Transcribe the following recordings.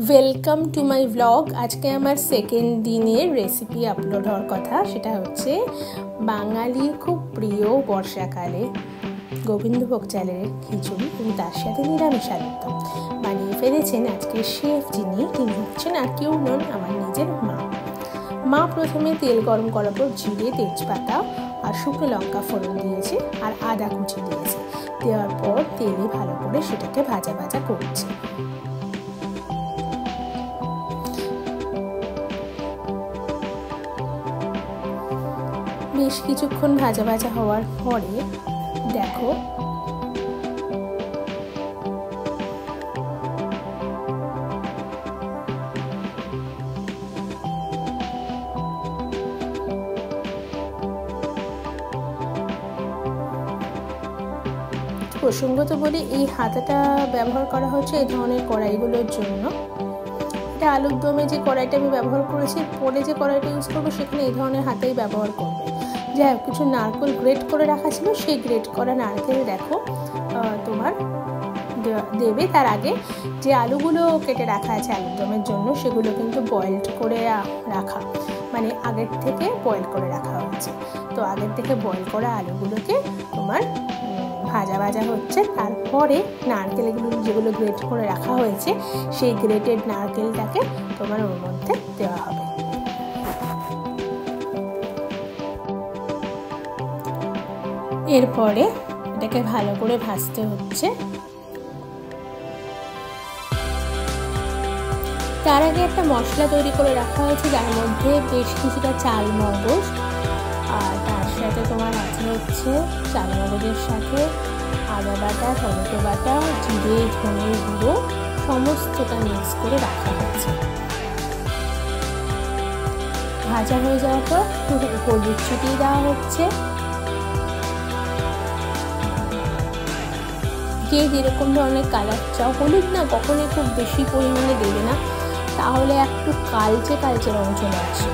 Welcome to my blog. আজকে আমার second দিনের রেসিপি আপলোড হওয়ার কথা, সেটা হচ্ছে বাঙালির খুব প্রিয় বর্ষাকালে গোবিন্দভোগ চালের খিচুড়ি এবং তার সাথে নিরামিষ আলুর দম বানিয়ে ফেলেছেন আজকের শেফ, তিনি হচ্ছেন আর কেউ নন, আমার নিজের মা। প্রথমে তেল গরম করার পর জিরে, তেজপাতা আর শুকনো লঙ্কা ফোড়ন দিয়েছে আর আদা কুচি দিয়েছে। দেওয়ার পর তেলে ভালো করে সেটাকে ভাজা ভাজা করছে। বেশ কিছুক্ষণ ভাজা ভাজা হওয়ার পরে দেখো প্রসঙ্গত বলে এই হাতাটা ব্যবহার করা হচ্ছে এই ধরনের কড়াইগুলোর জন্য। এটা আলুর দমে যে কড়াইটা আমি ব্যবহার করেছি, পরে যে কড়াইটা ইউজ করবো সেখানে এই ধরনের হাতাই ব্যবহার করবে। যাই হোক, কিছু নারকেল গ্রেট করে রাখা ছিল, সেই গ্রেট করা নারকেল দেখো তোমার দেবে। তার আগে যে আলুগুলো কেটে রাখা আছে আলুর দমের জন্য, সেগুলো কিন্তু বয়েলড করে রাখা, মানে আগের থেকে বয়েল করে রাখা হচ্ছে। তো আগের থেকে বয়েল করা আলুগুলোকে তোমার ভাজা ভাজা হচ্ছে। তারপরে নারকেলগুলো যেগুলো গ্রেট করে রাখা হয়েছে, সেই গ্রেটেড নারকেলটাকে তোমার ওর মধ্যে দেওয়া হবে। এরপরে এটাকে ভালো করে ভাজতে হচ্ছে। তার আগে একটা মশলা তৈরি করে রাখা হয়েছে, যার মধ্যে বেশ কিছুটা চাল মগজ, আর তার সাথে তোমার আছে হচ্ছে চাল মগজের সাথে আদা বাটা, টমেটো বাটা, জিরে, ধনের গুঁড়ো সমস্তটা মিক্স করে রাখা হয়েছে। ভাজা হয়ে যাওয়ার পর হলুদ ছিটিয়ে দেওয়া হচ্ছে। যে যেরকম ধরনের কালার চাও, হলুদ না কখনোই খুব বেশি পরিমাণে দেবে না, তাহলে একটু কালচে কালচে রং চলে আসে।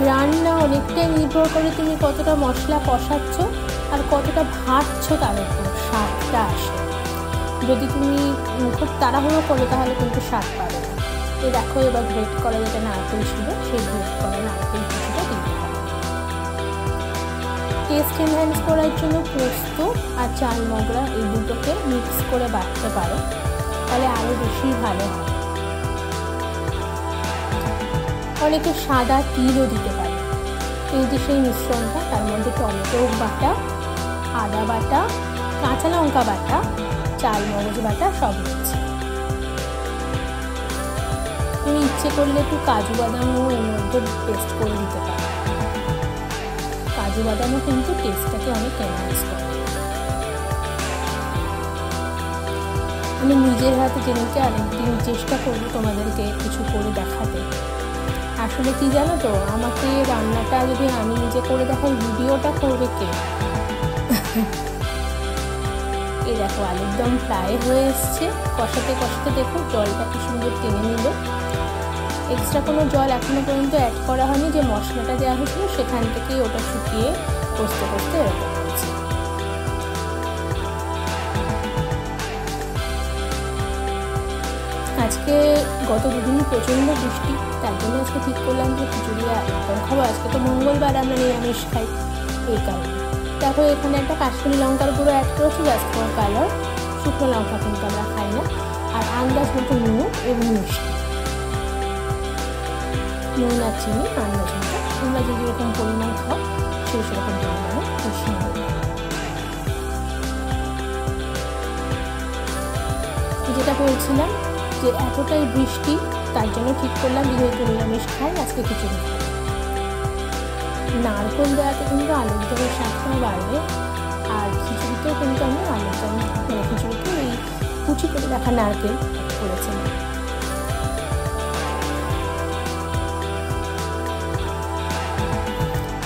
রান্না অনেকটাই নির্ভর করে তুমি কতটা মশলা কষাচ্ছ আর কতটা ভাজছ, তার উপর স্বাদটা আসে। যদি তুমি খুব তাড়াহুড়ো করো তাহলে কিন্তু স্বাদ পাবে না। এই দেখো, এবার গ্রেট করা যেটা নারকেল ছিল, সেই গ্রেট করা নারকেল কিছুটা দিতে হবে। টেস্ট এনহ্যান্স করার জন্য পোস্ত আর চাল মগরা এই দুটোকে মিক্স করে বাটতে পারো, তাহলে আরও বেশি ভালো হয়। অনেকে সাদা তিলও দিতে পারে। এই যে সেই মিশ্রণটা, তার মধ্যে টমেটো বাটা, আদা বাটা, কাঁচা লঙ্কা বাটা, চাল মগজ বাটা সব দিচ্ছে। তুমি ইচ্ছে করলে একটু কাজু বাদামও এর মধ্যে পেস্ট করে দিতে পারো। কাজু বাদামও কিন্তু টেস্টটাকে অনেক এনহ্যান্স করে। আমি নিজের হাতে জেনেকে আরেকদিন চেষ্টা করবো তোমাদেরকে কিছু করে দেখাতে। আসলে কি জানো তো, আমাকে রান্নাটা যদি আমি নিজে করে দেখাই, ভিডিওটা করবে কে? এই দেখো আলুর দম প্রায় হয়ে এসছে। কষাতে কষাতে দেখো জলটা কি সুন্দর টেনে নিল। এক্সট্রা কোনো জল এখনো পর্যন্ত অ্যাড করা হয়নি, যে মশলাটা দেওয়া হয়েছিল সেখান থেকেই ওটা শুকিয়ে কষতে কষতে এরকম হয়েছে। আজকে গত দুদিন প্রচণ্ড বৃষ্টি, তার জন্য আজকে ঠিক করলাম যে খিচুড়ি একদম খাবো। আজকে তো মঙ্গলবার, আমরা নিরামিষ খাই, এই কারণে। দেখো এখানে একটা কাশ্মীরি লঙ্কার গুঁড়ো অ্যাড করেছি, জাস্ট ফর কালার। শুকনো লঙ্কা কিন্তু আমরা খাই না। আর আন্দাজ মতো নুন এবং মিষ্টি, নুন আর চিনি আন্দাজ মতো, তোমরা যে যেরকম পরিমাণ খাও সেই সেরকম পরিমাণে মিশিয়ে নেবে। যেটা বলছিলাম যে এতটাই বৃষ্টি, তার জন্য ঠিক করলাম যেহেতু নিরামিষ খাই, আজকে খিচুড়ি খাই। নারকেল দেওয়াতে কিন্তু আলুর দমের স্বাদটাও বাড়বে, আর খিচুড়িতেও কিন্তু আমি আলুর দম, মানে খিচুড়িতে এই কুচি করে রাখা নারকেল করেছিলাম।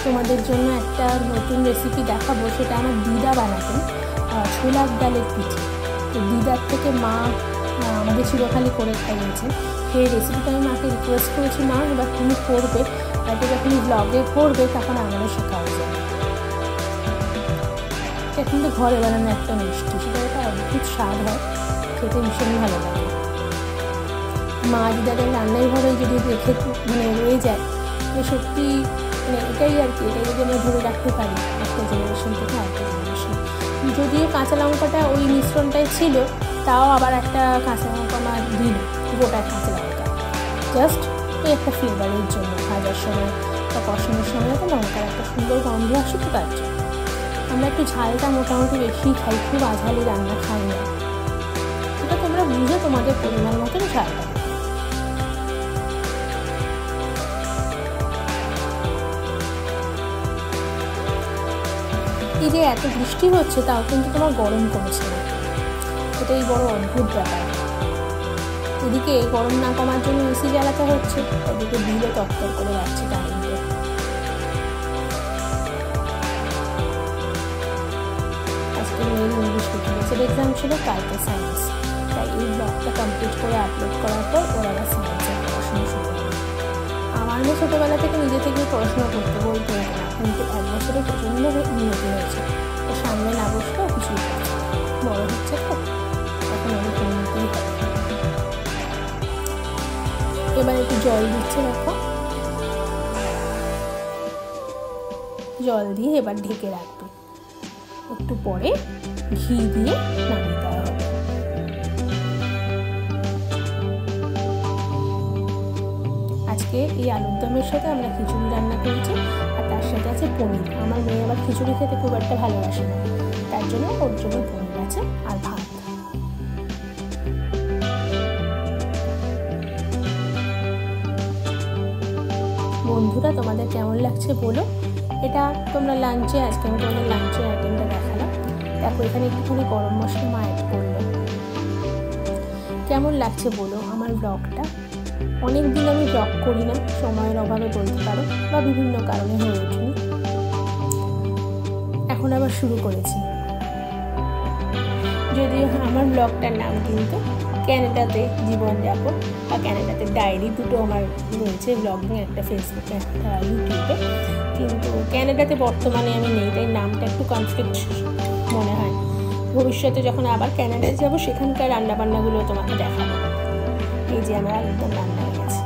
তোমাদের জন্য একটা নতুন রেসিপি দেখাবো, সেটা আমার দিদা বানাতেন, ছোলার ডালের পিঠে। তো দিদার থেকে মা আমাদের চিরকালই করে খাইয়েছে। সেই রেসিপিটা আমি মাকে রিকোয়েস্ট করেছি, মা এবার তুমি করবে, এটা যখন ব্লগে করবে তখন আমারও শেখা হয়ে যাবে। কিন্তু ঘরে বানানো একটা মিষ্টি, সেটা একটা অদ্ভুত স্বাদ হয়, খেতে ভীষণ ভালো লাগে। মা দিদাদের রান্নার ঘরে যদি রেখে রয়ে যায় সত্যি এটাই আর কি, এটাই যদি আমরা ধরে রাখতে পারি একটা জেনারেশন থেকে আরেকটা জেনারেশন। যদিও কাঁচা লঙ্কাটা ওই মিশ্রণটাই ছিল, তাও আবার একটা কাঁচা লঙ্কা মা দিল, গোটা কাঁচা লঙ্কা, জাস্ট ওই একটা ফ্লেভারের জন্য, ভাজার সময় বা কষানোর সময় একটা লঙ্কার একটা সুন্দর গন্ধ আসে, তো তার জন্য। আমরা একটু ঝালটা মোটামুটি বেশি খাই, খুব আঝালি রান্না খাই না, এটা তোমরা বুঝে তোমাদের পরিমাণ মতন ঝালটা। এই যে এত বৃষ্টি হচ্ছে তাও কিন্তু তোমার গরম কমছে না, এটাই বড় অদ্ভুত ব্যাপার। এদিকে গরম না কমার জন্য এসি জ্বালাতে হচ্ছে, এদিকে বিলও তত্তর করে যাচ্ছে কারেন্টে। আজকে মেয়ের ইংলিশ লিটারেচার এক্সাম ছিল, কালকে সায়েন্স, তাই এই ব্লগটা কমপ্লিট করে আপলোড করার পর ওরা আবার সায়েন্সের পড়াশোনা শুরু হবে। আমার মেয়ে ছোটোবেলা থেকে নিজে থেকে পড়াশোনা করতে বলতে হতো না, কিন্তু 1 বছরে প্রচণ্ড উন্নতি হয়েছে। তো সামনে না বসলেও কিছুই করছে, বড় হচ্ছে তো এখন অনেক উন্নতি হবে। এবার একটু জল দিচ্ছে, দেখো জল দিয়ে এবার ঢেকে রাখবে, একটু পরে ঘি দিয়ে নামিয়ে দেওয়া হবে। আজকে এই আলুর দমের সাথে আমরা খিচুড়ি রান্না করেছি, আর তার সাথে আছে পনির। আমার মেয়ে আবার খিচুড়ি খেতে খুব একটা ভালোবাসে না, তার জন্য ওর জন্য পনির আছে আর ভাত। বন্ধুরা, তোমাদের কেমন লাগছে বলো। এটা তোমরা লাঞ্চে, আজকে আমি তোমাদের লাঞ্চের আইটেমটা দেখালাম। দেখো এখানে একটুখানি গরম মশলা মা অ্যাড করলো। কেমন লাগছে বলো আমার ব্লগটা। অনেক দিন আমি ব্লগ করি না, সময়ের অভাবে বলতে পারো, বা বিভিন্ন কারণে হয়ে ওঠেনি, এখন আবার শুরু করেছি। যদিও আমার ব্লগটার নাম কিন্তু ক্যানাডাতে জীবনযাপন বা ক্যানাডাতে ডায়েরি, দুটো আমার রয়েছে, ব্লগিং একটা ফেসবুকে একটা ইউটিউবে। কিন্তু ক্যানাডাতে বর্তমানে আমি নেই, তাই নামটা একটু কনফ্লিক্ট মনে হয়। ভবিষ্যতে যখন আবার ক্যানাডায় যাব সেখানকার রান্নাবান্নাগুলো তোমাকে দেখাবো। এই যে আমার একদম রান্না হয়ে গেছে।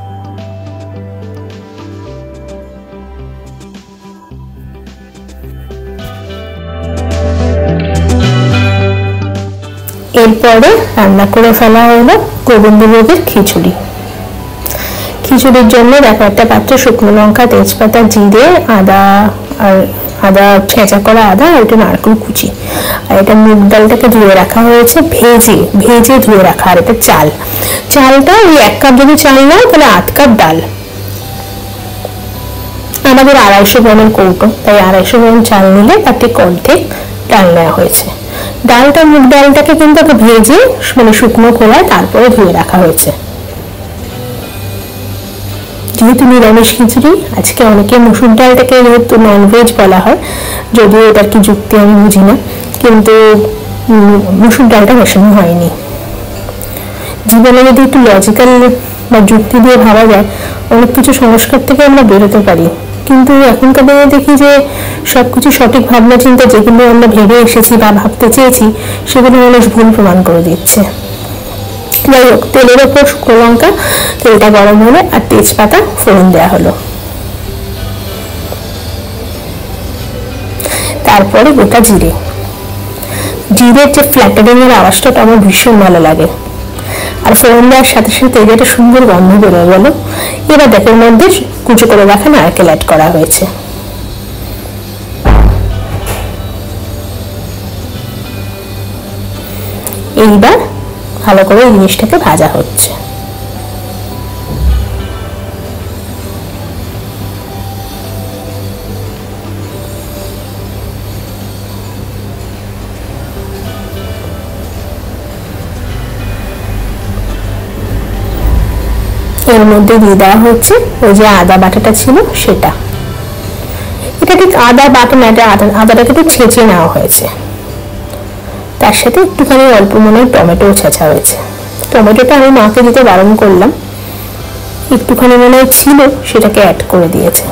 এরপরে রান্না করে ফেলা হলো গোবিন্দভোগের খিচুড়ি। খিচুড়ির জন্য দেখো একটা পাত্রে শুকনো লঙ্কা, তেজপাতা, জিরে, আদা ছেঁচা করা আদা, আর এটা নারকেল কুচি, আর এটা মুগ ডালটাকে ধুয়ে রাখা হয়েছে, ভেজে ধুয়ে রাখা। আর এটা চালটা ওই 1 কাপ যদি চাল নাও তাহলে 8 কাপ ডাল। আমাদের 250 গ্রামের কৌটো, তাই 250 গ্রাম চাল নিলে তার ঠিক অর্ধেক ডাল নেওয়া হয়েছে। ডালটা, মুগ ডালটাকে কিন্তু আগে ভেজে শুকনো খোলায় তারপরে ধুয়ে রাখা হয়েছে। যেহেতু নিরামিষ খিচুড়ি, আজকে অনেকে মুসুর ডালটাকে যেহেতু ননভেজ বলা হয়, যদিও এটার কি যুক্তি আমি বুঝি না, কিন্তু মুসুর ডালটা মেশানো হয়নি। জীবনে যদি একটু লজিক্যাল বা যুক্তি দিয়ে ভাবা যায়, অনেক কিছু সংস্কার থেকে আমরা বেরোতে পারি। কিন্তু এখনকার দিনে দেখি যে সবকিছু সঠিক ভাবনা চিন্তা যেগুলো আমরা ভেবে এসেছি বা ভাবতে চেয়েছি, সেগুলো মানুষ ভুল প্রমাণ করে দিচ্ছে। যাই হোক, তেলের ওপর শুকনো লঙ্কা, তেলটা গরম হলে আর তেজপাতা ফোড়ন দেওয়া হলো। তারপরে গোটা জিরের যে ফ্ল্যাটারিং এর আওয়াজটা আমার ভীষণ ভালো লাগে, আর ফোড়ন দেওয়ার সাথে সাথে একটা সুন্দর গন্ধ বেরোয় গেল। এবার দেখের মধ্যে কুচো করে রাখা নারকেল অ্যাড করা হয়েছে। এইবার ভালো করে এই জিনিসটাকে ভাজা হচ্ছে। এর মধ্যে দিয়ে দেওয়া হচ্ছে ওই যে আদা বাটাটা ছিল সেটা। এটা ঠিক আদা বাটা না, আদাটাকে একটু ছেঁচে নেওয়া হয়েছে। তার সাথে একটুখানি অল্প মনে হয় টমেটোও ছেঁচা হয়েছে। টমেটোটা আমি মাকে দিতে বারণ করলাম, একটুখানি মনে হয় ছিল, সেটাকে অ্যাড করে দিয়েছে।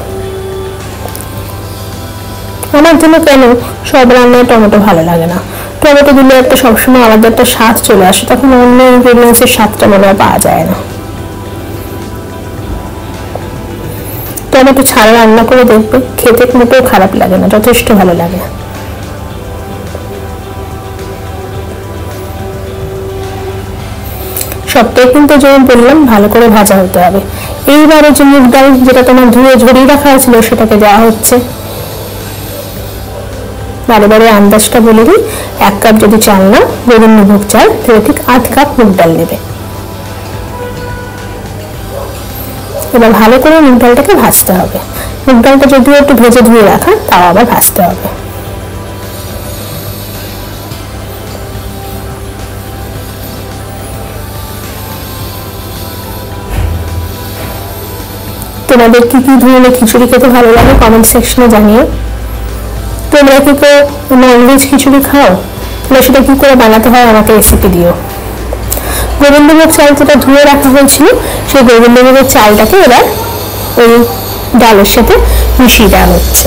আমার জন্য কেন সব রান্নায় টমেটো ভালো লাগে না, টমেটো দিলে একটা সবসময় আলাদা একটা স্বাদ চলে আসে, তখন অন্য ইনগ্রেডিয়েন্টসের স্বাদটা মনে হয় পাওয়া যায় না। টমেটো ছাড়া রান্না করে দেখবে, খেতে মোটেও খারাপ লাগে না, যথেষ্ট ভালো লাগে। সবটাই কিন্তু যেমন বললাম ভালো করে ভাজা হতে হবে। এইবারে যে মুগ ডাল যেটা তোমার ধুয়ে ঝরিয়ে রাখা হয়েছিল সেটাকে দেওয়া হচ্ছে। বারে বারে আন্দাজটা বলে দিই, 1 কাপ যদি চাল না গোবিন্দভোগ চাল তাহলে ঠিক 8 কাপ মুগ ডাল নেবে। এবার ভালো করে মুগ ডালটাকে ভাজতে হবে। মুগ ডালটা যদিও একটু ভেজে ধুয়ে রাখা, তাও আবার ভাজতে হবে। তোমাদের কি কি ধরনের খিচুড়ি খেতে ভালো লাগে কমেন্ট সেকশনে জানিও। তোমরা কি কেউ ননভেজ খিচুড়ি খাও, তাহলে সেটা কি করে বানাতে হয় আমাকে রেসিপি দিও। গোবিন্দভোগ চাল যেটা ধুয়ে রাখা হয়েছিল সেই গোবিন্দভোগের চালটাকে এবার ওই ডালের সাথে মিশিয়ে দেওয়া হচ্ছে।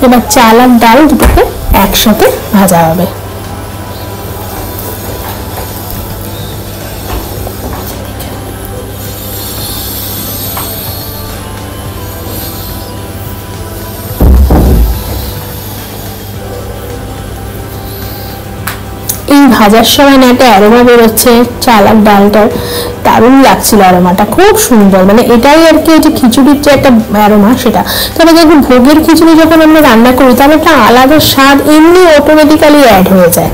এবার চাল আর ডাল দুটোকে একসাথে ভাজা হবে। ভাজার সময় না একটা অ্যারোমা বেরোচ্ছে চাল আর ডালটার, দারুণ লাগছিল অ্যারোমাটা, খুব সুন্দর। মানে এটাই আর কি যে খিচুড়ির যে একটা অ্যারোমা সেটা। তবে দেখুন ভোগের খিচুড়ি যখন আমরা রান্না করি তাহলে একটা আলাদা স্বাদ এমনি অটোমেটিক্যালি অ্যাড হয়ে যায়।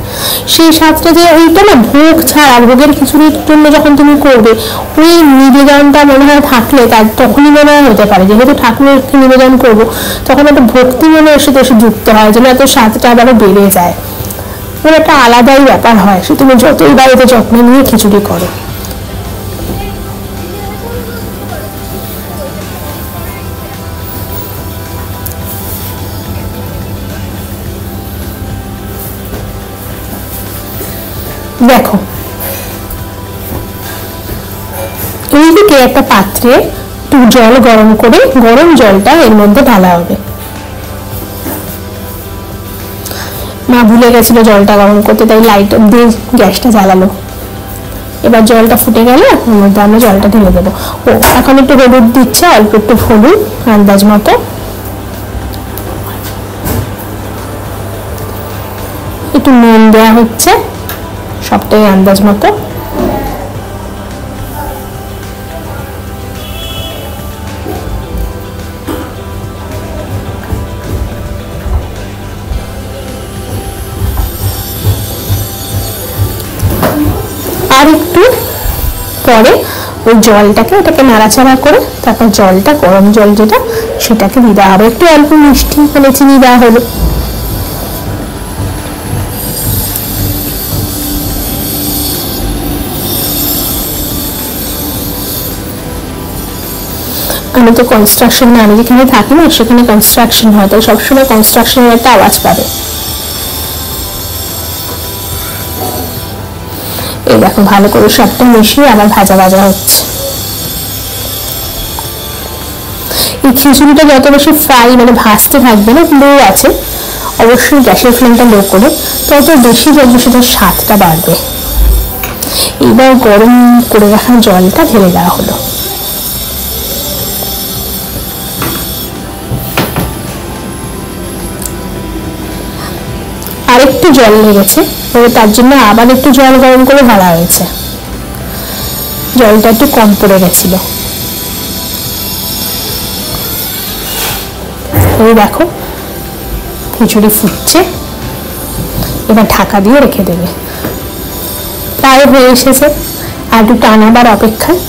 সেই স্বাদটা যে ওইটা না ভোগ ছাড়া ভোগের খিচুড়ির জন্য যখন তুমি করবে ওই নিবেদনটা মনে হয় থাকলে তার তখনই মনে হয় হতে পারে, যেহেতু ঠাকুরের নিবেদন করবো তখন একটা ভক্তি মনে এসে যুক্ত হয়, যেন এত স্বাদটা আবারও বেড়ে যায়। ওর একটা আলাদাই ব্যাপার হয়, সে তুমি যতই বাড়িতে যত্ন নিয়ে খিচুড়ি করো। দেখো এইদিকে একটা পাত্রে একটু জল গরম করে গরম জলটা এর মধ্যে ঢালা হবে। মা ভুলে গেছিল জলটা গরম করতে, তাই লাইট দিয়ে গ্যাসটা জ্বালালো। এবার জলটা ফুটে গেলে ওর মধ্যে আমরা জলটা ঢেলে দেবো। ও এখন একটু হলুদ দিচ্ছে, অল্প একটু হলুদ আন্দাজ মতো, একটু নুন দেওয়া হচ্ছে, সবটাই আন্দাজ মতো। আর একটু পরে ওই জলটাকে ওটাকে নাড়াচাড়া করে তারপর জলটা গরম জল যেটা সেটাকে দিয়ে দেওয়া হবে। একটু অল্প মিষ্টি মানে চিনি দেওয়া হবে। আমি তো কনস্ট্রাকশন না, আমি যেখানে থাকি না সেখানে কনস্ট্রাকশন হয়, তাই সবসময় কনস্ট্রাকশনের একটা আওয়াজ পাবে। এই দেখো ভালো করে সবটা মিশিয়ে আবার ভাজা ভাজা হচ্ছে। এই খিচুড়িটা যত বেশি ফ্রাই মানে ভাজতে থাকবে না, লো আছে অবশ্যই গ্যাসের ফ্লেমটা লো করে, তত বেশি যত সেটার স্বাদটা বাড়বে। এবার গরম করে রাখা জলটা ঢেলে দেওয়া হলো। আরেকটু জল লেগেছে, তার জন্য আবার একটু জল গরম করে ঢালা হয়েছে। জলটা একটু কম পড়ে গেছিল। এই দেখো খিচুড়ি ফুটছে, এবার ঢাকা দিয়ে রেখে দেবে। প্রায় হয়ে এসেছে, আর একটু টানাবার অপেক্ষায়।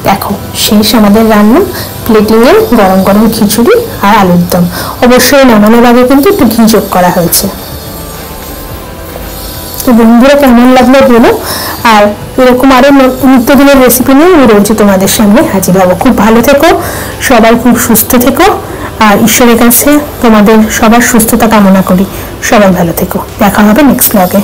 দেখো শেষ আমাদের রান্না, প্লেটিংয়ে গরম গরম খিচুড়ি আর আলুর দম। অবশ্যই নামানোর আগে কিন্তু একটু ঘি যোগ করা হয়েছে। তো বন্ধুরা কেমন লাগলো বলো, আর এরকম আরো নিত্যদিনের রেসিপি নিয়ে আমি রয়েছি তোমাদের সামনে হাজির হবো। খুব ভালো থেকো সবাই, খুব সুস্থ থেকো, আর ঈশ্বরের কাছে তোমাদের সবার সুস্থতা কামনা করি। সবাই ভালো থেকো, দেখা হবে নেক্সট ব্লগে।